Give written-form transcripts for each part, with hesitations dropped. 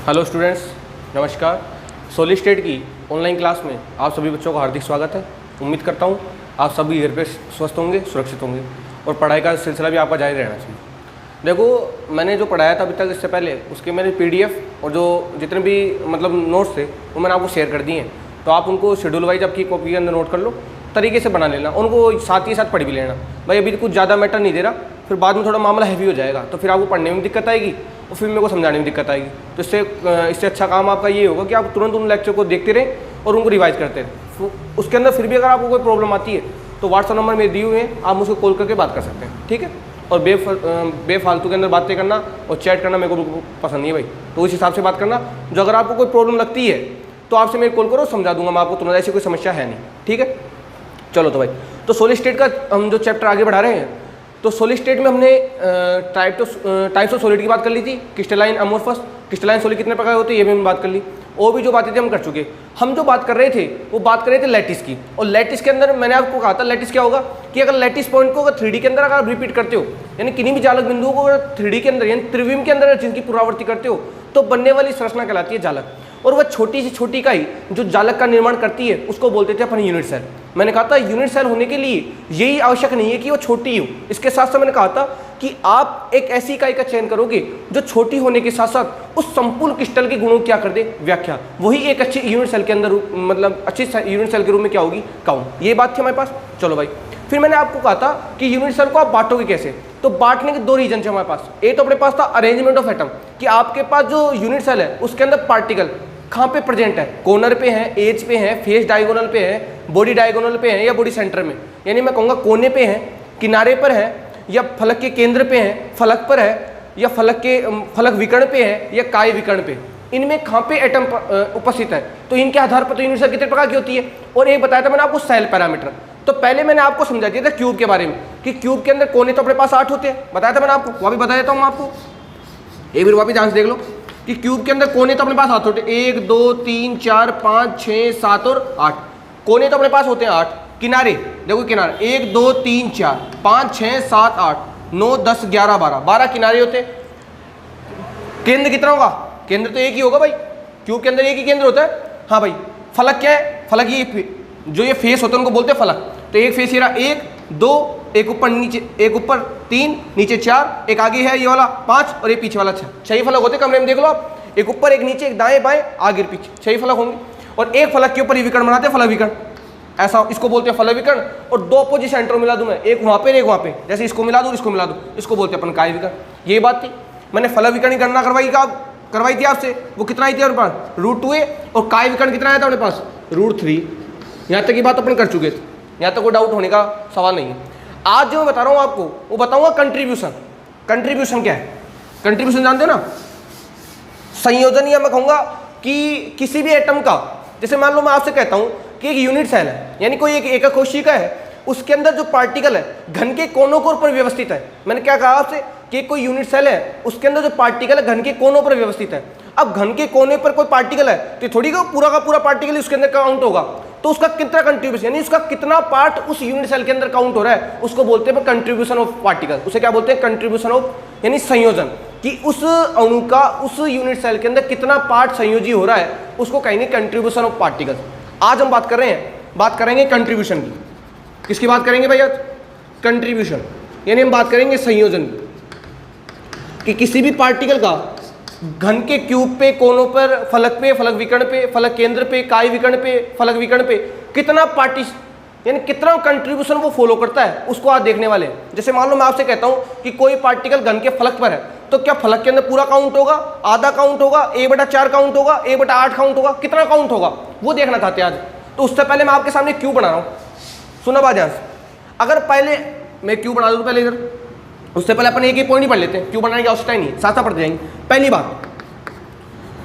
Hello students, नमस्कार। Solid state की online class में आप सभी बच्चों का हार्दिक स्वागत है। उम्मीद करता हूँ आप सभी घर पे स्वस्थ होंगे, सुरक्षित होंगे और पढ़ाई का सिलसिला भी आपका जारी रहना चाहिए। देखो, मैंने जो पढ़ाया था अभी तक इससे पहले, उसके मैंने पीडीएफ और जो जितने भी नोट्स थे वो मैंने आपको शेयर कर दिए हैं। तो आप उनको शेड्यूल वाइज आपकी कॉपी के अंदर नोट कर लो, तरीके से बना लेना, उनको साथ ही साथ पढ़ भी लेना। भाई अभी कुछ ज़्यादा मैटर नहीं दे रहा, फिर बाद में थोड़ा मामला हैवी हो जाएगा तो फिर आपको पढ़ने में दिक्कत आएगी और फिर मेरे को समझाने में दिक्कत आएगी। तो इससे अच्छा काम आपका ये होगा कि आप तुरंत उन लेक्चर को देखते रहें और उनको रिवाइज करते रहें। उसके अंदर फिर भी अगर आपको कोई प्रॉब्लम आती है तो व्हाट्सअप नंबर मेरे दिए हुए हैं, आप मुझसे कॉल करके बात कर सकते हैं, ठीक है। और बेफालतू के अंदर बातें करना और चैट करना मेरे को पसंद नहीं है भाई। तो उस हिसाब से बात करना। जो अगर आपको कोई प्रॉब्लम लगती है तो आपसे मेरे कॉल करो, समझा दूंगा मैं आपको तुरंत, ऐसी कोई समस्या है नहीं, ठीक है। चलो तो भाई, तो सॉलिड स्टेट का हम जो चैप्टर आगे बढ़ा रहे हैं, तो सॉलिड स्टेट में हमने टाइप्स ऑफ सॉलिड की बात कर ली थी। Crystalline, amorphous. क्रिस्टलाइन सॉलिड कितने प्रकार होते हैं ये भी हम बात कर ली। और भी जो बातें थी हम कर चुके। हम जो बात कर रहे थे वो बात कर रहे थे लैटिस की। और लैटिस के अंदर मैंने आपको कहा था लैटिस क्या होगा कि अगर लैटिस पॉइंट को अगर 3D के अंदर अगर आप रिपीट करते हो, यानी किन्हीं भी जालक बिंदुओं को अगर 3D के अंदर यानी त्रिविम के अंदर जिनकी पुनरावृत्ति करते हो तो बनने वाली संरचना कहलाती है जालक। और वह छोटी से छोटी इकाई जो जालक का निर्माण करती है उसको बोलते थे अपन यूनिट सेल। मैंने कहा था यूनिट सेल होने के लिए यही आवश्यक नहीं है कि वो छोटी हो, इसके साथ साथ मैंने कहा था कि आप एक ऐसी इकाई का चयन करोगे जो छोटी होने के साथ साथ उस संपूर्ण क्रिस्टल के गुणों क्या कर दे, व्याख्या। वही एक अच्छी यूनिट सेल के अंदर अच्छी यूनिट सेल के रूप में क्या होगी, काउंट। ये बात थी हमारे पास। चलो भाई, फिर मैंने आपको कहा था कि यूनिट सेल को आप बांटोगे कैसे। तो बांटने के दो रीजन थे हमारे पास। एक तो अपने पास था अरेंजमेंट ऑफ एटम, कि आपके पास जो यूनिट सेल है उसके अंदर पार्टिकल कहाँ पे प्रेजेंट है, कॉर्नर पे है, एज पे है, फेस डायगोनल पे है, बॉडी डायगोनल पे है या बॉडी सेंटर में। यानी मैं कहूँगा कोने पे है, किनारे पर है, या फलक के केंद्र पे है, फलक पर है, या फलक विकर्ण पे है, या काय विकर्ण पे। इनमें कहाँ पे एटम उपस्थित है। तो इनके आधार पर तो यूनिट सेल कितने प्रकार की होती है। और एक बताया था मैंने आपको सेल पैरामीटर। तो पहले मैंने आपको समझा दिया था क्यूब के बारे में कि क्यूब के अंदर कोने तो अपने पास 8 होते हैं, बताया था मैंने आपको। वहाँ भी बता देता हूँ आपको, एक बार वहाँ भी ध्यान से देख लो कि क्यूब के अंदर कोने तो अपने पास 8 होते हैं। 1 2 3 4 5 6 7 और 8 कोने तो अपने पास होते हैं 8। किनारे देखो, किनारे 1 2 3 4 5 6 7 8 9 10 11 12 किनारे होते हैं। केंद्र कितना होगा, केंद्र तो एक ही होगा भाई, क्यूब के अंदर एक ही केंद्र होता है। हाँ भाई, फलक क्या है, फलक ये जो ये फेस होते हैं उनको बोलते हैं फलक। तो एक फेस ये रहा 1 2, एक ऊपर नीचे, एक ऊपर 3 नीचे 4, एक आगे है ये वाला 5 और ये पीछे वाला 6। 6 फलक होते कमरे में, देख लो आप, एक ऊपर एक नीचे, एक दाएं बाएं, आगे पीछे, 6 फलक होंगे। और एक फलक के ऊपर ये विकर्ण बनाते हैं फलक विकर्ण, ऐसा इसको बोलते हैं फलक विकर्ण। और दो अपोजिट सेंटर मिला दूं मैं, एक वहाँ पे एक वहाँ पे, जैसे इसको मिला दूं इसको मिला दूं, इसको बोलते हैं अपन काय विकर्ण। ये बात थी। मैंने फलक विकर्ण की गणना करवाई थी आपसे, वो कितना आई थी अपने पास, √2a। और काय विकर्ण कितना आया था अपने पास, √3। यहाँ तक की बात अपन कर चुके थे, यहाँ तक कोई डाउट होने का सवाल नहीं है। आज जो मैं बता रहा हूँ आपको वो बताऊंगा कंट्रीब्यूशन। कंट्रीब्यूशन क्या है, कंट्रीब्यूशन जानते हो ना, संयोजन। या मैं कहूँगा कि किसी भी एटम का, जैसे मान लो मैं आपसे कहता हूँ कि एक यूनिट सेल है, यानी कोई एक एकक कोशिका है, उसके अंदर जो पार्टिकल है घन के कोनों के ऊपर व्यवस्थित है। मैंने क्या कहा आपसे कि कोई यूनिट सेल है उसके अंदर जो पार्टिकल है घन के कोनों पर व्यवस्थित है। अब घन के कोने पर कोई पार्टिकल है तो थोड़ी का पूरा पार्टिकल उसके अंदर काउंट होगा। तो उसका कितना कंट्रीब्यूशन, यानी उसका कितना पार्ट उस यूनिट सेल के अंदर काउंट हो रहा है, उसको बोलते हैं कंट्रीब्यूशन ऑफ पार्टिकल। उसे क्या बोलते हैं, कंट्रीब्यूशन ऑफ, यानी संयोजन, कि उस अणु का उस यूनिट सेल के अंदर कितना पार्ट संयोजी हो रहा है, उसको कहेंगे कंट्रीब्यूशन ऑफ पार्टिकल। आज हम बात कर रहे हैं, बात करेंगे कंट्रीब्यूशन की। किसकी बात करेंगे भैया, कंट्रीब्यूशन, यानी हम बात करेंगे संयोजन की, कि किसी भी पार्टिकल का घन के क्यूब पे, कोनों पर, फलक पे, फलक विकर्ण पे, फलक केंद्र पे, काय विकर्ण पे, फलक विकर्ण पे कितना यानी कितना कंट्रीब्यूशन वो फॉलो करता है, उसको आज देखने वाले हैं। जैसे मान लो मैं आपसे कहता हूं कि कोई पार्टिकल घन के फलक पर है, तो क्या फलक के अंदर पूरा काउंट होगा, आधा काउंट होगा, 1/4 काउंट होगा, 1/8 काउंट होगा, कितना काउंट होगा, वो देखना चाहते हैं आज। तो उससे पहले मैं आपके सामने क्यूब बना रहा हूँ, सुना बात ध्यान से। अगर पहले मैं क्यूब बना दूँ पहले इधर, उससे पहले अपन एक ही पॉइंट ही पढ़ लेते हैं, क्यों बनाने की आवश्यकता ही नहीं, साथ साथ पढ़ते जाएंगे। पहली बात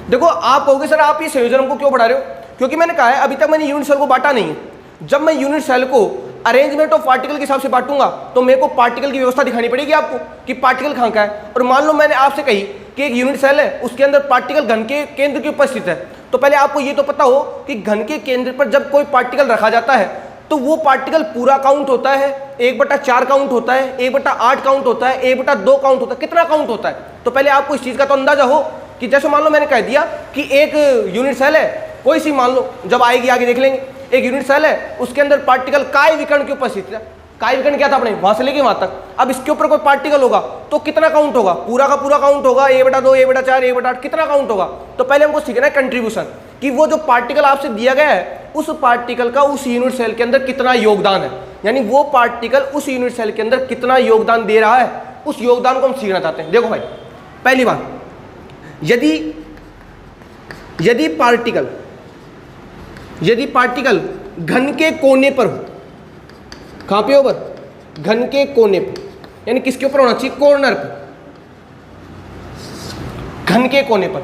देखो, आप कहोगे सर आप ये संयोजन को क्यों बढ़ा रहे हो, क्योंकि मैंने कहा है अभी तक मैंने यूनिट सेल को बांटा नहीं है। जब मैं यूनिट सेल को अरेंजमेंट ऑफ पार्टिकल के हिसाब से बांटूंगा तो मेरे को पार्टिकल की व्यवस्था दिखानी पड़ेगी आपको कि पार्टिकल कहाँ का है। और मान लो मैंने आपसे कही कि एक यूनिट सेल है, उसके अंदर पार्टिकल घन के केंद्र की उपस्थित है, तो पहले आपको ये तो पता हो कि घन के केंद्र पर जब कोई पार्टिकल रखा जाता है तो वो पार्टिकल पूरा काउंट होता है, 1/4 काउंट होता है, 1/8 काउंट होता है, 1/2 काउंट होता है, कितना काउंट होता है। तो पहले आपको इस चीज का तो अंदाजा हो कि जैसे मान लो मैंने कह दिया कि एक यूनिट सेल है, कोई सी मान लो, जब आएगी आगे देख लेंगे, एक यूनिट सेल है, उसके अंदर पार्टिकल काय विकर्ण के उपस्थित है। काय विकर्ण क्या था अपने, वहां से लेके वहां तक। अब इसके ऊपर कोई पार्टिकल होगा तो कितना काउंट होगा, पूरा का पूरा काउंट होगा, a/2, a/4, a/8, कितना काउंट होगा। तो पहले हमको सीखना है कंट्रीब्यूशन, कि वो जो पार्टिकल आपसे दिया गया है उस पार्टिकल का उस यूनिट सेल के अंदर कितना योगदान है, यानी वो पार्टिकल उस यूनिट सेल के अंदर कितना योगदान दे रहा है, उस योगदान को हम सीखना चाहते हैं। देखो भाई, पहली बात, यदि पार्टिकल घन के कोने पर हो, कहां पे ऊपर, घन के कोने पर, यानी किसके ऊपर होना चाहिए, कॉर्नर पे, घन के कोने पर।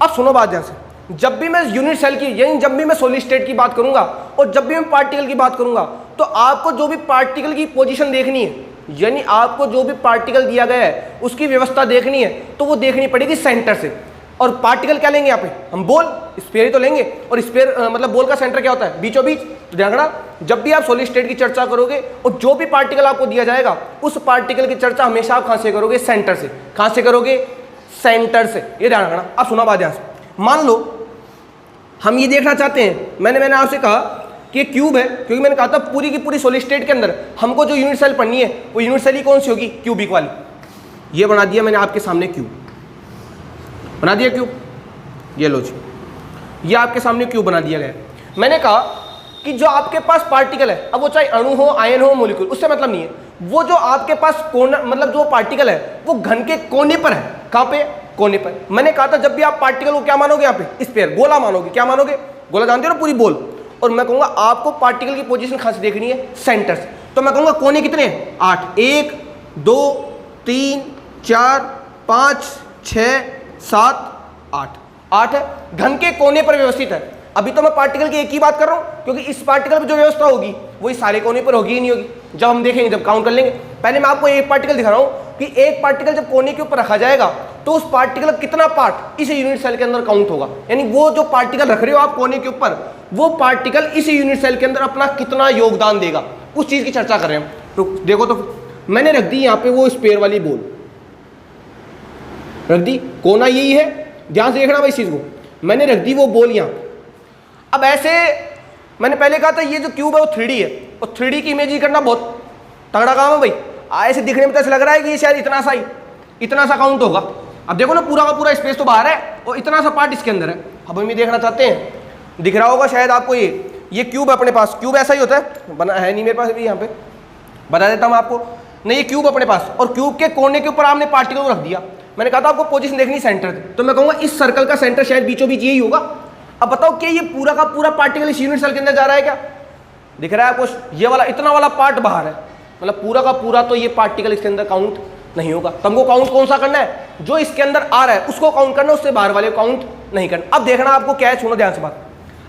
अब सुनो बात ध्यान से, जब भी मैं यूनिट सेल की, यानी जब भी मैं सॉलिड स्टेट की बात करूंगा और जब भी मैं पार्टिकल की बात करूंगा, तो आपको जो भी पार्टिकल की पोजीशन देखनी है, यानी आपको जो भी पार्टिकल दिया गया है उसकी व्यवस्था देखनी है, तो वो देखनी पड़ेगी सेंटर से। और पार्टिकल क्या लेंगे यहाँ पे, हम बॉल, स्फीयर ही तो लेंगे, और स्फीयर मतलब बॉल का सेंटर क्या होता है, बीचों बीच। तो ध्यान रखना, जब भी आप सॉलिड स्टेट की चर्चा करोगे और जो भी पार्टिकल आपको दिया जाएगा उस पार्टिकल की चर्चा हमेशा आप कहां से करोगे, सेंटर से। कहां से करोगे, सेंटर से, ये ध्यान रखना। अब सुना बात ध्यान से, मान लो हम ये देखना चाहते हैं, मैंने आपसे कहा कि क्यूब है, क्योंकि मैंने कहा था पूरी की पूरी सॉलिड स्टेट के अंदर हमको जो यूनिट सेल पढ़नी है वो यूनिट सेल ही कौन सी होगी, क्यूबिक वाली। ये बना दिया मैंने आपके सामने क्यूब, बना दिया क्यूब, ये लो जी, ये आपके सामने क्यूब बना दिया गया। मैंने कहा कि जो आपके पास पार्टिकल है, अब वो चाहे अणु हो, आयन हो, मोलिक्यूल, उससे मतलब नहीं है, वो जो आपके पास कोना, मतलब जो पार्टिकल है वो घन के कोने पर है। कहां पे, कोने पर। मैंने कहा था जब भी आप पार्टिकल को क्या मानोगे, यहाँ पे स्फीयर, गोला मानोगे। क्या मानोगे, गोला जानते हो ना, पूरी बॉल। और मैं कहूंगा आपको पार्टिकल की पोजीशन कहां से देखनी है, सेंटर से। तो मैं कहूंगा कोने कितने हैं, 8, 1 2 3 4 5 6 7 8, 8 है, घन के कोने पर व्यवस्थित है। अभी तो मैं पार्टिकल की एक ही बात कर रहा हूं, क्योंकि इस पार्टिकल पर जो व्यवस्था होगी वही सारे कोने पर होगी ही नहीं होगी। जब हम देखेंगे, जब काउंट कर लेंगे, पहले मैं आपको एक पार्टिकल दिखा रहा हूं कि एक पार्टिकल जब कोने के ऊपर रखा जाएगा तो उस पार्टिकल कितना पार्ट इस यूनिट सेल के अंदर काउंट होगा, यानी वो जो पार्टिकल रख रहे हो आप कोने के ऊपर, वो पार्टिकल इस यूनिट सेल के अंदर अपना कितना योगदान देगा, उस चीज की चर्चा कर रहे हैं। तो देखो, तो मैंने रख दी यहां पे वो स्फीयर वाली बॉल रख दी, कोना यही है, ध्यान से देखना भाई इस चीज को, मैंने रख दी वो बॉल यहां। अब ऐसे मैंने पहले कहा था ये जो क्यूब है वो 3D है, और 3D की इमेजिंग करना बहुत तगड़ा काम है भाई। ऐसे दिखने में तो ऐसा लग रहा है कि ये शायद इतना सा काउंट होगा। अब देखो ना, पूरा का पूरा स्पेस तो बाहर है और इतना सा पार्ट इसके अंदर है। अब हम ये देखना चाहते हैं, दिख रहा होगा शायद आपको, ये क्यूब अपने पास, क्यूब ऐसा ही होता है, बना है नहीं मेरे पास अभी, यहाँ पे बता देता हूँ आपको। नहीं, ये क्यूब अपने पास, और क्यूब के कोने के ऊपर आपने पार्टिकल को रख दिया। मैंने कहा था आपको पोजीशन देखनी सेंटर से, तो मैं कहूँगा इस सर्कल का सेंटर शायद बीचों बीच यही होगा। अब बताओ क्या ये पूरा का पूरा पार्टिकल इस यूनिट सेल के अंदर जा रहा है क्या, दिख रहा है आपको, ये वाला इतना वाला पार्ट बाहर है, मतलब पूरा का पूरा तो ये पार्टिकल इसके अंदर काउंट नहीं होगा। तुमको काउंट कौन सा करना है, जो इसके अंदर आ रहा है उसको काउंट करना, उससे बाहर वाले काउंट नहीं करना। अब देखना आपको क्या है, सुनो ध्यान से बात।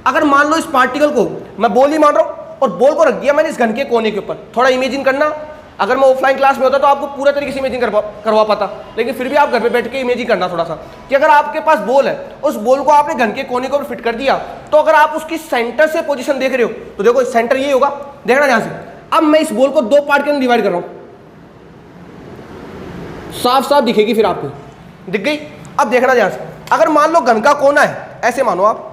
अगर मान लो इस पार्टिकल को मैं बॉल ही मान रहा हूं और बॉल को रख दिया मैंने इस घन के कोने के ऊपर, थोड़ा इमेजिन करना। अगर मैं ऑफलाइन क्लास में होता तो आपको पूरा तरीके से इमेजिन करवा पाता, लेकिन फिर भी आप घर पे बैठ के इमेजिन करना थोड़ा सा, कि अगर आपके पास बॉल है, उस बॉल को आपने घन के कोने के ऊपर फिट कर दिया, तो अगर आप उसकी सेंटर से पोजीशन देख रहे हो तो देखो सेंटर ये होगा, देखना ध्यान से। अब मैं इस बॉल को 2 पार्ट के अंदर डिवाइड कर रहा हूं, साफ साफ दिखेगी फिर आपको, दिख गई। अब देखना ध्यान से, अगर मान लो घन का कोना है, ऐसे मानो आप,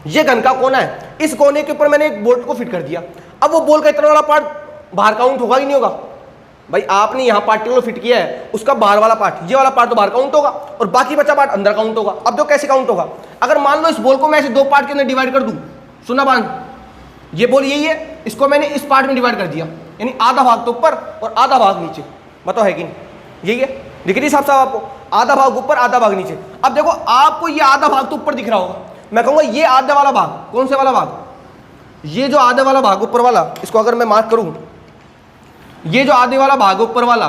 ये घन का कोना है, इस कोने के ऊपर मैंने एक बोल्ट को फिट कर दिया। अब वो बॉल का इतना वाला पार्ट बाहर काउंट होगा कि नहीं होगा भाई, आपने यहां पार्टिकल को फिट किया है, उसका बाहर वाला पार्ट, ये वाला पार्ट तो बाहर काउंट होगा और बाकी बचा पार्ट अंदर काउंट होगा। अब तो कैसे काउंट होगा, अगर मान लो इस बॉल को मैं ऐसे 2 पार्ट के अंदर डिवाइड कर दूं, सुना बांध, ये बॉल यही है, इसको मैंने इस पार्ट में डिवाइड कर दिया, यानी आधा भाग तो ऊपर और आधा भाग नीचे, बताओ है कि नहीं, यही है, दिख रही साहब आपको, आधा भाग ऊपर आधा भाग नीचे। अब देखो आपको ये आधा भाग तो ऊपर दिख रहा होगा, मैं कहूंगा ये आधा वाला भाग, कौन से वाला भाग, ये जो आधे वाला भाग ऊपर वाला, इसको अगर मैं मार्क करूं, ये जो आधे वाला भाग ऊपर वाला,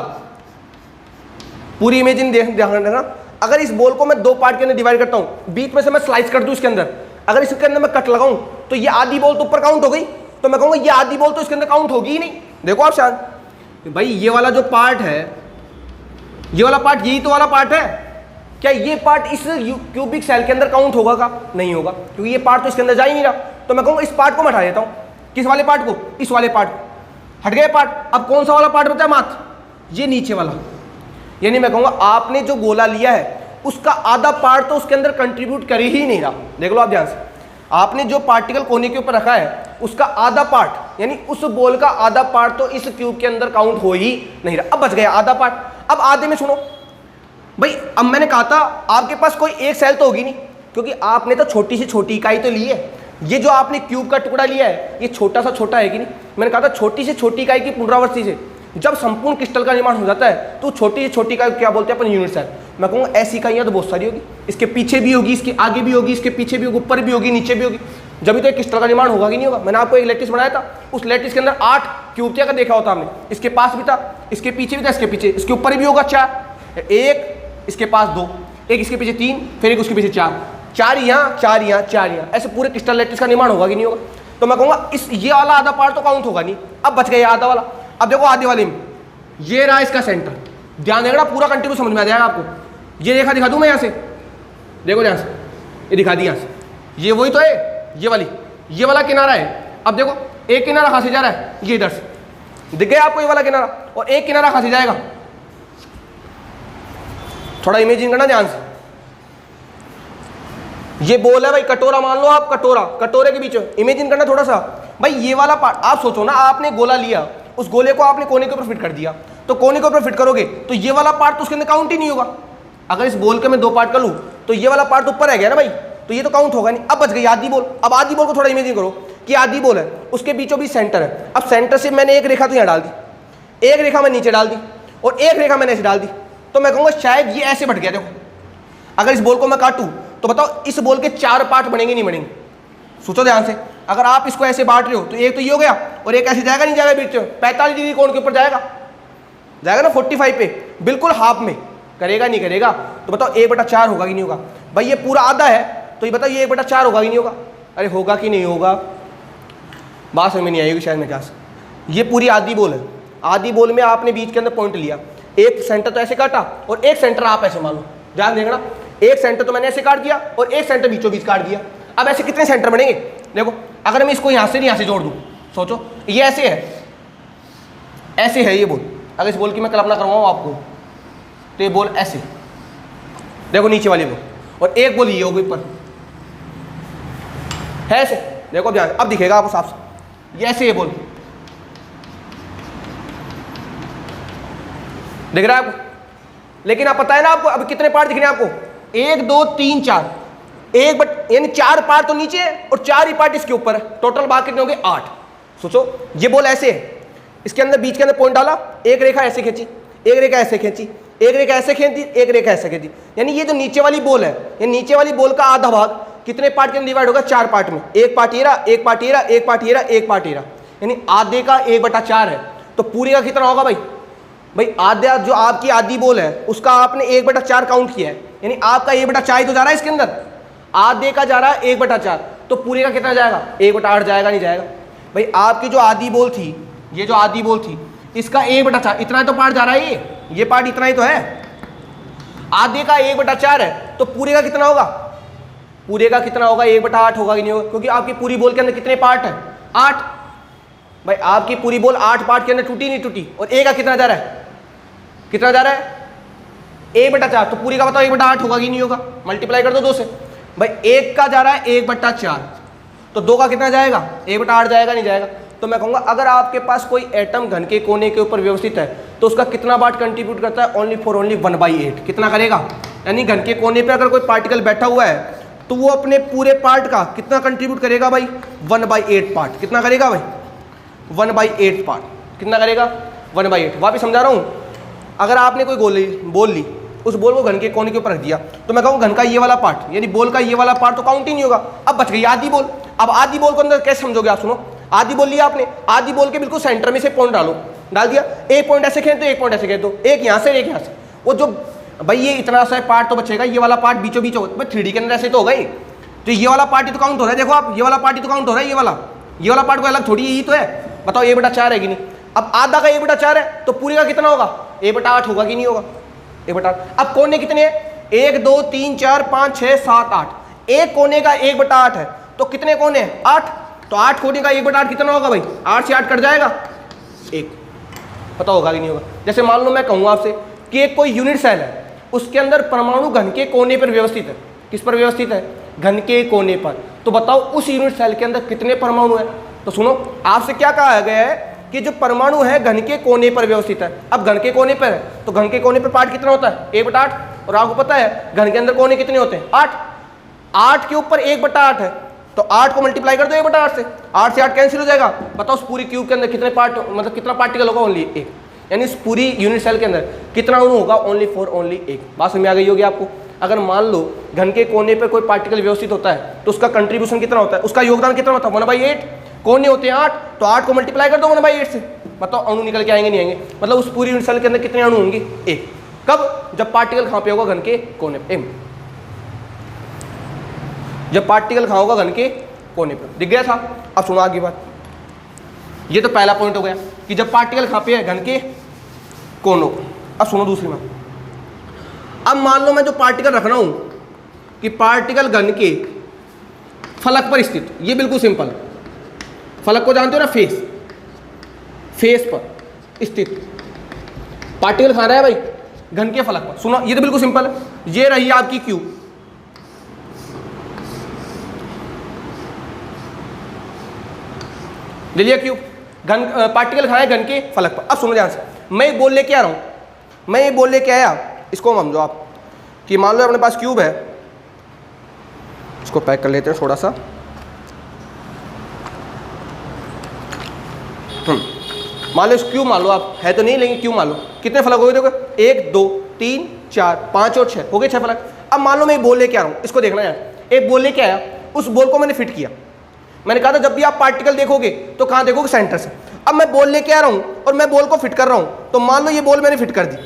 पूरी इमेजिन ध्यान रखना। अगर इस बॉल को मैं 2 पार्ट के अंदर डिवाइड करता हूं, बीच में से मैं स्लाइस कर दूं इसके अंदर, अगर इसके अंदर मैं कट लगाऊं तो ये आधी बॉल तो ऊपर काउंट हो गई, तो मैं कहूंगा ये आधी बॉल तो इसके अंदर काउंट होगी ही नहीं। देखो आप शायद भाई, ये वाला जो पार्ट है, ये वाला पार्ट यही तो वाला पार्ट है, क्या ये पार्ट इस क्यूबिक सेल के अंदर काउंट होगा का, नहीं होगा, क्योंकि ये पार्ट तो इसके अंदर जा ही नहीं रहा। तो मैं कहूंगा इस पार्ट को मैं हटा देता हूं, किस वाले पार्ट को, इस वाले पार्ट को, हट गए पार्ट। अब कौन सा वाला पार्ट बचा है मात्र, ये नीचे वाला, यानी मैं कहूंगा आपने जो गोला लिया है उसका आधा पार्ट तो उसके अंदर कंट्रीब्यूट कर ही नहीं रहा। देख लो आप ध्यान से, आपने जो पार्टिकल कोने के ऊपर रखा है उसका आधा पार्ट, यानी उस बॉल का आधा पार्ट तो इस क्यूब के अंदर काउंट हो ही नहीं रहा। अब बच गया आधा पार्ट। अब आधे में सुनो भाई, अब मैंने कहा था आपके पास कोई एक सेल तो होगी नहीं, क्योंकि आपने तो छोटी से छोटी इकाई तो ली है। ये जो आपने क्यूब का टुकड़ा लिया है ये छोटा सा छोटा है कि नहीं? मैंने कहा था छोटी से छोटी इकाई की पुनरावृत्ति से जब संपूर्ण क्रिस्टल का निर्माण हो जाता है तो छोटी से छोटी इकाई क्या बोलते हैं अपन? Unit cell. मैं कहूँगा ऐसी इकाइयाँ तो बहुत सारी होगी, इसके पीछे भी होगी, इसके आगे भी होगी, इसके पीछे भी होगी, ऊपर भी होगी, नीचे भी होगी, जब तो एक क्रिस्टल का निर्माण होगा कि नहीं होगा। मैंने आपको एक लैटिस बनाया था, उस लैटिस के अंदर 8 क्यूब थे, अगर देखा होता हमने, इसके पास भी था, इसके पीछे भी था, इसके पीछे, इसके ऊपर भी होगा 4, एक इसके पास 2, एक इसके पीछे 3, फिर एक उसके पीछे 4, 4 यहाँ, 4 यहाँ, 4 यहाँ, ऐसे पूरे क्रिस्टल लैटिस का निर्माण होगा कि नहीं होगा। तो मैं कहूँगा इस ये वाला आधा पार्ट तो काउंट होगा नहीं। अब बच गया आधा वाला। अब देखो आधे वाले में ये रहा इसका सेंटर, ध्यान देना पूरा कंटिन्यू समझ में आ जाएगा आपको। ये रेखा दिखा दूँ मैं यहाँ से, देखो ध्यान से, ये दिखा दी यहाँ से, ये वही तो है, ये वाला किनारा है। अब देखो एक किनारा कहाँ से जा रहा है? ये इधर से दिख गया आपको ये वाला किनारा, और एक किनारा कहाँ से जाएगा? थोड़ा इमेजिन करना ध्यान से। ये बॉल है भाई, कटोरा मान लो आप, कटोरे के बीच में इमेजिन करना थोड़ा सा भाई। ये वाला पार्ट आप सोचो ना, आपने गोला लिया, उस गोले को आपने कोने के ऊपर फिट कर दिया, तो कोने के ऊपर फिट करोगे तो ये वाला पार्ट तो उसके अंदर काउंट ही नहीं होगा। अगर इस बॉल के मैं 2 पार्ट कर लूँ तो ये वाला पार्ट ऊपर रह गया ना भाई, तो ये तो काउंट होगा नहीं। अब बच गई आधी बॉल। अब आधी बॉल को थोड़ा इमेजिन करो कि आधी बॉल है, उसके बीचों बीच सेंटर है। अब सेंटर से मैंने एक रेखा तो यहाँ डाल दी, एक रेखा मैं नीचे डाल दी, और एक रेखा मैंने ऐसे डाल दी, तो मैं कहूँगा शायद ये ऐसे बढ़ गया। देखो अगर इस बॉल को मैं काटूँ तो बताओ इस बॉल के 4 पार्ट बनेंगे नहीं बनेंगे? सोचो ध्यान से। अगर आप इसको ऐसे बांट रहे हो तो एक तो ये हो गया, और एक ऐसे जाएगा नहीं जाएगा बीच में? 45 डिग्री कोण के ऊपर जाएगा ना, 45 पे, बिल्कुल हाफ में करेगा नहीं करेगा? तो बताओ 1/4 होगा कि नहीं होगा? भाई ये पूरा आधा है, तो ये बताओ ये 1/4 होगा कि नहीं होगा? अरे होगा कि नहीं होगा? बात समझ में नहीं आएगी शायद मेरे ख्याल से। ये पूरी आधी बॉल है, आधी बॉल में आपने बीच के अंदर पॉइंट लिया, एक सेंटर तो ऐसे काटा और एक सेंटर आप ऐसे मान लो, ध्यान देखना, एक सेंटर तो मैंने ऐसे काट दिया और एक सेंटर बीचों बीच काट दिया। अब ऐसे कितने सेंटर बनेंगे? देखो अगर मैं इसको यहाँ से नहीं यहाँ से जोड़ दूँ, सोचो ये ऐसे है ये बॉल। अगर इस बॉल की मैं कल्पना करवाऊँ आपको तो ये बॉल ऐसे, देखो नीचे वाली बॉल, और एक बॉल ये होगी ऊपर है ऐसे, देखो ध्यान, अब दिखेगा आपको साफ से, ये ऐसे ये बॉल दिख रहा है आपको। लेकिन आप पता है ना आपको अब कितने पार्ट दिख रहे हैं आपको? 1 2 3 4, यानी 4 पार्ट तो नीचे है और 4 ही पार्ट इसके ऊपर है, टोटल बाकी कितने हो गए? 8। सोचो ये बॉल ऐसे है, इसके अंदर बीच के अंदर पॉइंट डाला, एक रेखा ऐसे खींची, एक रेखा ऐसे खींची, एक रेखा ऐसे खींची, एक रेखा ऐसे खींची, यानी ये जो नीचे वाली बॉल है, ये नीचे वाली बॉल का आधा भाग कितने पार्ट के अंदर डिवाइड होगा? 4 पार्ट में। एक पार्ट ये रहा, एक पार्ट ये रहा, एक पार्ट ये रहा, एक पार्ट ये रहा, यानी आधे का 1/4 है। तो पूरे का कितना होगा भाई? आधा जो आपकी आधी बॉल है उसका आपने 1/4 काउंट किया है, यानी आपका 1/4 तो जा रहा है इसके अंदर, आधे का जा रहा है 1/4, तो पूरे का कितना जाएगा? 1/8 जाएगा नहीं जाएगा? भाई आपकी जो आधी बॉल थी, ये जो आधी बॉल थी, इसका 1/4 इतना तो पार्ट जा रहा है, ये पार्ट इतना ही तो है, आधे का 1/4 है, तो पूरे का कितना होगा? पूरे का कितना होगा? 1/8 होगा कि नहीं होगा? क्योंकि आपकी पूरी बॉल के अंदर कितने पार्ट है? 8। भाई आपकी पूरी बॉल 8 पार्ट के अंदर टूटी नहीं टूटी, और ए का कितना जा रहा है? कितना जा रहा है? 1/4, तो पूरी का बताओ 1/8 होगा कि नहीं होगा? मल्टीप्लाई कर दो 2 से। भाई 1 का जा रहा है 1/4, तो 2 का कितना जाएगा? 1/8 जाएगा नहीं जाएगा? तो मैं कहूँगा अगर आपके पास कोई एटम घन के कोने के ऊपर व्यवस्थित है तो उसका कितना पार्ट कंट्रीब्यूट करता है? ओनली 1/8। कितना करेगा? यानी घन के कोने पे अगर कोई पार्टिकल बैठा हुआ है तो वो अपने पूरे पार्ट का कितना कंट्रीब्यूट करेगा भाई? 1/8 पार्ट। कितना करेगा भाई? 1/8 पार्ट। कितना करेगा? 1/8। वापिस समझा रहा हूँ, अगर आपने कोई बॉल ली, उस बॉल को घन के कोने के ऊपर रख दिया, तो मैं कहूँ घन का ये वाला पार्ट, यानी बॉल का ये वाला पार्ट तो काउंट ही नहीं होगा। अब बच गई आधी बॉल। अब आधी बॉल को अंदर कैसे समझोगे आप? सुनो, आधी बॉल लिया आपने, आधी बॉल के बिल्कुल सेंटर में से पॉइंट डाल दिया, एक पॉइंट ऐसे खेल दो, एक पॉइंट ऐसे खेल दो, एक यहाँ से एक यहाँ से, वो जो भाई ये इतना सा पार्ट तो बचेगा, ये वाला पार्ट बीचों बीच होगा। 3D के अंदर ऐसे तो होगा ही, तो ये वाला पार्ट ही तो काउंट हो रहा है। देखो आप, ये वाला पार्ट ही तो काउंट हो रहा है, ये वाला पार्ट को अलग थोड़ी, यही तो है। बताओ 1/4 है कि नहीं? अब आधा का 1/4 है, तो पूरे का कितना होगा? 1/8 होगा कि नहीं होगा? 1/8। अब कोने कितने हैं? 1 2 3 4 5 6 7 8। एक कोने का 1/8 है, तो कितने कोने हैं? 8। तो 8 कोने का 1/8 कितना होगा भाई? 8 से 8 कट जाएगा 1। पता होगा कि नहीं होगा? जैसे मान लो मैं कहूँ आपसे कि एक कोई यूनिट सेल है, उसके अंदर परमाणु घन के कोने पर व्यवस्थित है। किस पर व्यवस्थित है? घन के कोने पर। तो बताओ उस यूनिट सेल के अंदर कितने परमाणु है? तो सुनो, आपसे क्या कहा गया है कि जो परमाणु है घन के कोने पर व्यवस्थित है। अब घन के कोने पर है तो घन के कोने पर पार्ट कितना होता है? 1/8। और आपको पता है घन के अंदर कोने कितने होते हैं? 8। 8 के ऊपर 1/8 है तो 8 को मल्टीप्लाई कर दो 1/8 से, 8 से 8 कैंसिल हो जाएगा। बताओ उस पूरी क्यूब के अंदर कितने पार्ट, मतलब कितना पार्टिकल होगा? ओनली 1। यानी इस पूरी यूनिट सेल के अंदर कितना अणु होगा? Only 4, only 1। बात समझ में आ गई होगी आपको। अगर मान लो घन के कोने पर कोई पार्टिकल व्यवस्थित होता है तो उसका कंट्रीब्यूशन कितना होता है? उसका योगदान कितना होता है? 1/8। कोने होते हैं 8 तो 8 को मल्टीप्लाई कर दो 1/8 से। बताओ अणु निकल के आएंगे नहीं आएंगे? मतलब उस पूरी यूनिट सेल के अंदर कितने अणु होंगे? 1। कब? जब पार्टिकल कहां पे होगा? घन के कोने पे। जब पार्टिकल कहां होगा? घन के कोने पे। दिख गया था? अब सुनो आगे बात। ये तो पहला पॉइंट हो गया कि जब पार्टिकल कहां पे है? घन के कोनों। अब सुनो दूसरी बात। अब मान लो मैं जो पार्टिकल रख रहा हूं कि पार्टिकल घन के फलक पर स्थित, ये बिल्कुल सिंपल। फलक को जानते हो ना? फेस, फेस पर स्थित पार्टिकल कहां रहा है भाई? घन के फलक पर। सुनो ये तो बिल्कुल सिंपल है। ये रही आपकी क्यूब, ले लिया क्यूब, घन पार्टिकल कहां है? घन के फलक पर। अब सुनो ध्यान से, मैं ये बोल लेके आ रहा हूं, मैं ये बोल लेके आया, इसको समझो आप कि मान लो अपने पास क्यूब है, इसको पैक कर लेते हैं थोड़ा सा। मान लो इस क्यूब मान लो आप, है तो नहीं लेकिन क्यूब मान लो, कितने फलक हो गए? देखो 1 2 3 4 5 और 6 हो गए 6 फलक। अब मान लो मैं एक बॉल लेके आ रहा हूं, इसको देखना यार, एक बॉल लेके आया, उस बॉल को मैंने फिट किया। मैंने कहा था जब भी आप पार्टिकल देखोगे तो कहां देखोगे? सेंटर से। अब मैं बॉल लेके आ रहा हूं और मैं बॉल को फिट कर रहा हूं, तो मान लो ये बॉल मैंने फिट कर दी,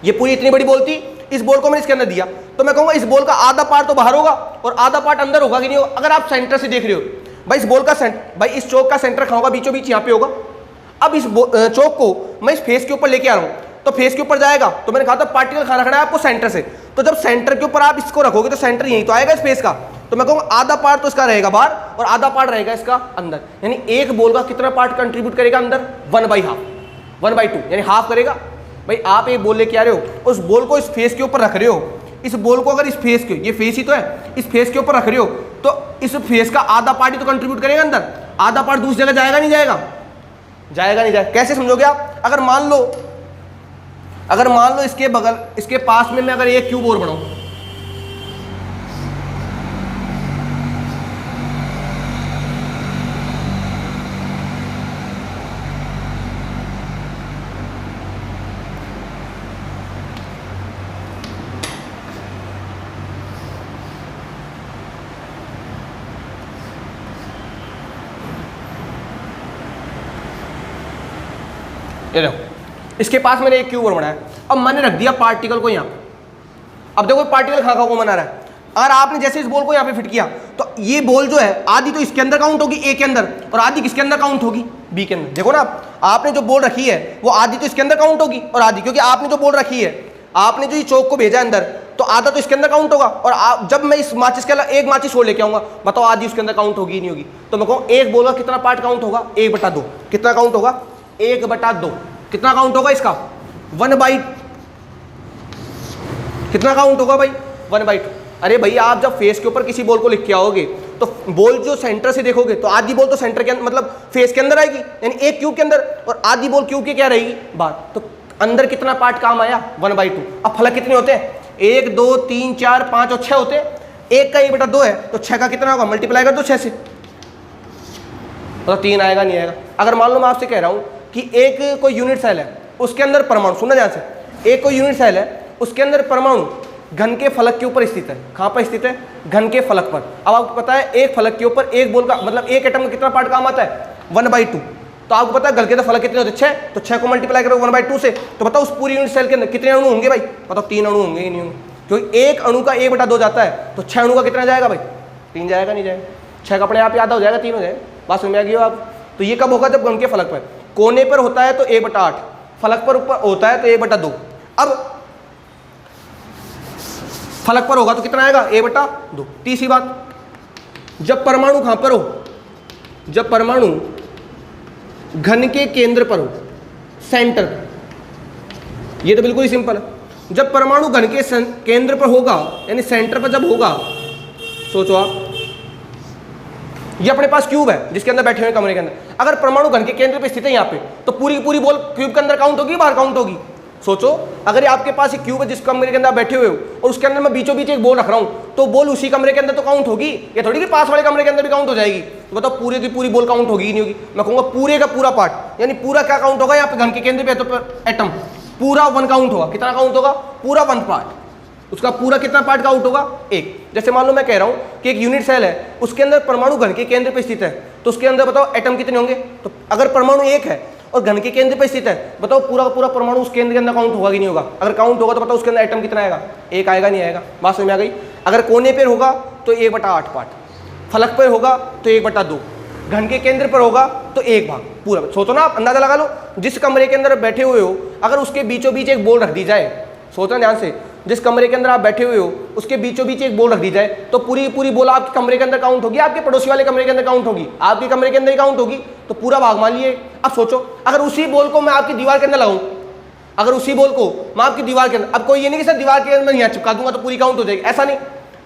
ये पूरी इतनी बड़ी बॉल थी, इस बॉल को मैंने इसके अंदर दिया, तो मैं कहूंगा इस बॉल का आधा पार्ट तो बाहर होगा और आधा पार्ट अंदर होगा कि नहीं होगा? अगर आप सेंटर से देख रहे हो भाई, इस बॉल का सेंटर, भाई इस चौक का सेंटर कहां होगा? बीचों बीच यहां पे होगा। अब इस चौक को मैं इस फेस के ऊपर लेके आ रहा हूं, तो फेस के ऊपर जाएगा, तो मैंने कहा था पार्टिकल कहां रखना है आपको? सेंटर से। तो जब सेंटर के ऊपर आप इसको रखोगे तो सेंटर यहीं तो आएगा इस फेस का, तो मैं कहूंगा आधा पार्ट तो इसका रहेगा बाहर और आधा पार्ट रहेगा इसका अंदर। यानी एक बॉल का कितना पार्ट कंट्रीब्यूट करेगा अंदर? 1/2, 1/2 यानी हाफ करेगा। भाई आप एक बॉल लेके आ रहे हो, उस बॉल को इस फेस के ऊपर रख रहे हो, इस बॉल को अगर इस फेस के, ये फेस ही तो है, इस फेस के ऊपर रख रहे हो, तो इस फेस का आधा पार्ट ही तो कंट्रीब्यूट करेगा अंदर, आधा पार्ट दूसरी जगह जाएगा नहीं जाएगा? जाएगा नहीं जाएगा। कैसे समझोगे आप? अगर मान लो इसके बगल, इसके पास में मैं अगर एक क्यूब और बनाऊं, ये देखो इसके पास मैंने एक क्यूब और बनाया, अब मैंने रख दिया पार्टिकल को यहाँ पे। अब देखो पार्टिकल कहां को बना रहा है, और आपने जैसे इस बॉल को यहाँ पे फिट किया, तो ये बॉल जो है आधी तो इसके अंदर काउंट होगी ए के अंदर, और आधी किसके अंदर काउंट होगी? बी के अंदर। देखो ना आपने जो बॉल रखी है वो आधी तो इसके अंदर काउंट होगी और आधी, क्योंकि आपने जो बॉल रखी है, आपने जो ये चौक को भेजा अंदर, तो आधा तो इसके अंदर काउंट होगा, और जब मैं इस माचिस के अलावा एक माचिस और लेके आऊंगा, बताओ आधी उसके अंदर काउंट होगी नहीं होगी? तो मैं कहूँ एक बॉल का कितना पार्ट काउंट होगा? 1/2। कितना काउंट होगा? 1/2। कितना काउंट होगा इसका? 1/2। कितना काउंट होगा भाई? 1/2। अरे भैया आप जब फेस के ऊपर किसी बॉल को लिख के आओगे तो बॉल जो सेंटर से देखोगे तो आधी बॉल तो सेंटर के अंदर, मतलब फेस के अंदर आएगी, यानी एक क्यूब के अंदर, और आधी बॉल क्यूब के क्या रहेगी? बाहर। तो अंदर कितना पार्ट काम आया? 1/2। अब फलक कितने होते हैं? 1 2 3 4 5 और 6 होते हैं। एक का 1/2 है तो 6 का कितना होगा? मल्टीप्लाई कर दो 6 से, तो 3 आएगा नहीं आएगा? अगर मान लो मैं आपसे कह रहा हूं कि एक कोई यूनिट सेल है, उसके अंदर परमाणु, सुनना ध्यान से, एक कोई यूनिट सेल है, उसके अंदर परमाणु घन के फलक के ऊपर स्थित है। कहां पर स्थित है? घन के फलक पर। अब आपको पता है एक फलक के ऊपर एक बॉल का, मतलब एक एटम का कितना पार्ट काम आता है? 1/2। तो आपको पता है घन के तो फलक कितने होते हैं? 6। तो 6 को मल्टीप्लाई करो 1/2 से, तो बताओ उस पूरी यूनिट सेल के अंदर कितने अणु होंगे भाई? बताओ 3 अणु होंगे ही नहीं होंगे? क्योंकि एक अणु का 1/2 जाता है, तो 6 अणु का कितना जाएगा भाई? 3 जाएगा नहीं जाएगा? 6 का अपने आप ही आधा हो जाएगा, 3 हो जाएगा। बात समझ में आ गई हो आप? तो ये कब होगा? जब घन के फलक पर, कोने पर होता है तो 1/8, फलक पर ऊपर होता है तो 1/2। अब फलक पर होगा तो कितना आएगा? 1/2। तीसरी बात, जब परमाणु कहां पर हो? जब परमाणु घन के केंद्र पर हो, सेंटर पर। ये तो बिल्कुल ही सिंपल है। जब परमाणु घन के केंद्र पर होगा, यानी सेंटर पर जब होगा, सोचो आप, ये अपने पास क्यूब है जिसके अंदर बैठे हुए कमरे के अंदर, अगर परमाणु घन के केंद्र पे स्थित है यहाँ पे, तो पूरी की पूरी बॉल क्यूब के अंदर काउंट होगी, बाहर काउंट होगी। सोचो अगर ये आपके पास एक क्यूब है जिस कमरे के अंदर बैठे हुए हो और उसके अंदर मैं बीचों बीच एक बॉल रख रहा हूँ, तो बॉल उसी कमरे के अंदर तो काउंट होगी, ये थोड़ी कि पास वाले कमरे के अंदर भी काउंट हो जाएगी। तो बताओ पूरे की पूरी बॉल काउंट होगी ही नहीं होगी। मैं कहूँगा पूरे का पूरा पार्ट, यानी पूरा क्या काउंट होगा, यहाँ पे घन के केंद्र पे तो एटम पूरा 1 काउंट होगा। कितना काउंट होगा? पूरा 1 पार्ट। उसका पूरा कितना पार्ट काउंट होगा? 1। जैसे मान लो मैं कह रहा हूँ कि एक यूनिट सेल है, उसके अंदर परमाणु घन के केंद्र पे स्थित है, तो उसके अंदर बताओ एटम कितने होंगे? तो अगर परमाणु 1 है और घन के केंद्र पे स्थित है, बताओ पूरा का पूरा परमाणु उस केंद्र के अंदर काउंट होगा कि नहीं होगा? अगर काउंट होगा तो बताओ उसके अंदर एटम कितना आएगा? 1 आएगा, नहीं आएगा? बात समझ में आ गई? अगर कोने पर होगा तो 1/8 पार्ट, फलक पर होगा तो 1/2, घन के केंद्र पर होगा तो 1 भाग पूरा। सोचो ना, आप अंदाजा लगा लो, जिस कमरे के अंदर बैठे हुए हो अगर उसके बीचों बीच एक बॉल रख दी जाए, सोचो ध्यान से, जिस कमरे के अंदर आप बैठे हुए हो उसके बीचों बीच एक बॉल रख दी जाए, तो पूरी पूरी बॉल आपके कमरे के अंदर काउंट होगी, आपके पड़ोसी वाले कमरे के अंदर काउंट होगी, आपके कमरे के अंदर ही काउंट होगी, तो पूरा भाग मान लिए। अब सोचो अगर उसी बॉल को मैं आपकी दीवार के अंदर लगाऊं, अगर उसी बॉल को मैं आपकी दीवार के अंदर, अब कोई ये नहीं कि सर दीवार के अंदर यहाँ चिपका दूंगा तो पूरी काउंट हो जाएगी, ऐसा नहीं।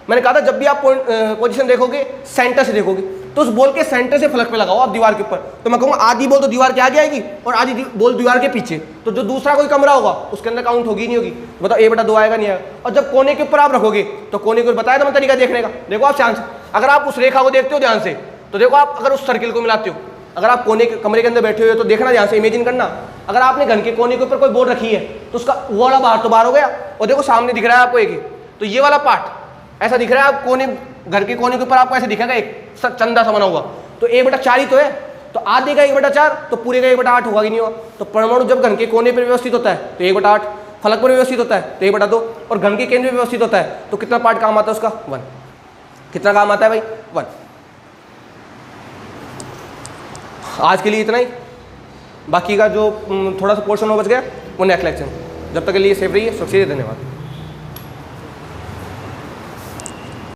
मैंने कहा था जब भी आप पोजीशन देखोगे सेंटर से देखोगे, तो उस बॉल के सेंटर से फलक पे लगाओ आप दीवार के ऊपर, तो मैं कहूँगा आधी बॉल तो दीवार के आगे आएगी और आधी बॉल दीवार के पीछे, तो जो दूसरा कोई कमरा होगा उसके अंदर काउंट होगी नहीं होगी? बताओ 1/2 आएगा, नहीं आएगा? और जब कोने के ऊपर आप रखोगे तो कोने को बताया था मैं तरीका देखने का, देखो आप ध्यान से, अगर आप उस रेखा को देखते हो ध्यान से, तो देखो आप अगर उस सर्किल को मिलाते हो, अगर आप कोने के कमरे के अंदर बैठे हुए हो तो देखना ध्यान से, इमेजिन करना, अगर आपने घन के कोने के ऊपर कोई बॉल रखी है तो उसका वो वाला बाहर तो बाहर हो गया, और देखो सामने दिख रहा है आपको एक, तो ये वाला पार्ट ऐसा दिख रहा है, आप कोने घर के कोने के ऊपर आपको ऐसे दिखेगा एक चंदा सा बना हुआ, तो 1/4 ही तो है, तो आधे का 1/4 तो पूरे का 1/8 होगा कि नहीं होगा? तो परमाणु जब घन के कोने पर व्यवस्थित होता है तो 1/8, फलक पर व्यवस्थित होता है तो 1/2, और घन के केंद्र में व्यवस्थित होता है तो कितना पार्ट काम आता है उसका? 1। कितना काम आता है भाई? 1। आज के लिए इतना ही, बाकी का जो थोड़ा सा पोर्शन हो बच गया वो नेक्स्ट लेक्चर। जब तक के लिए सेफ रहिए, सुरक्षित, धन्यवाद।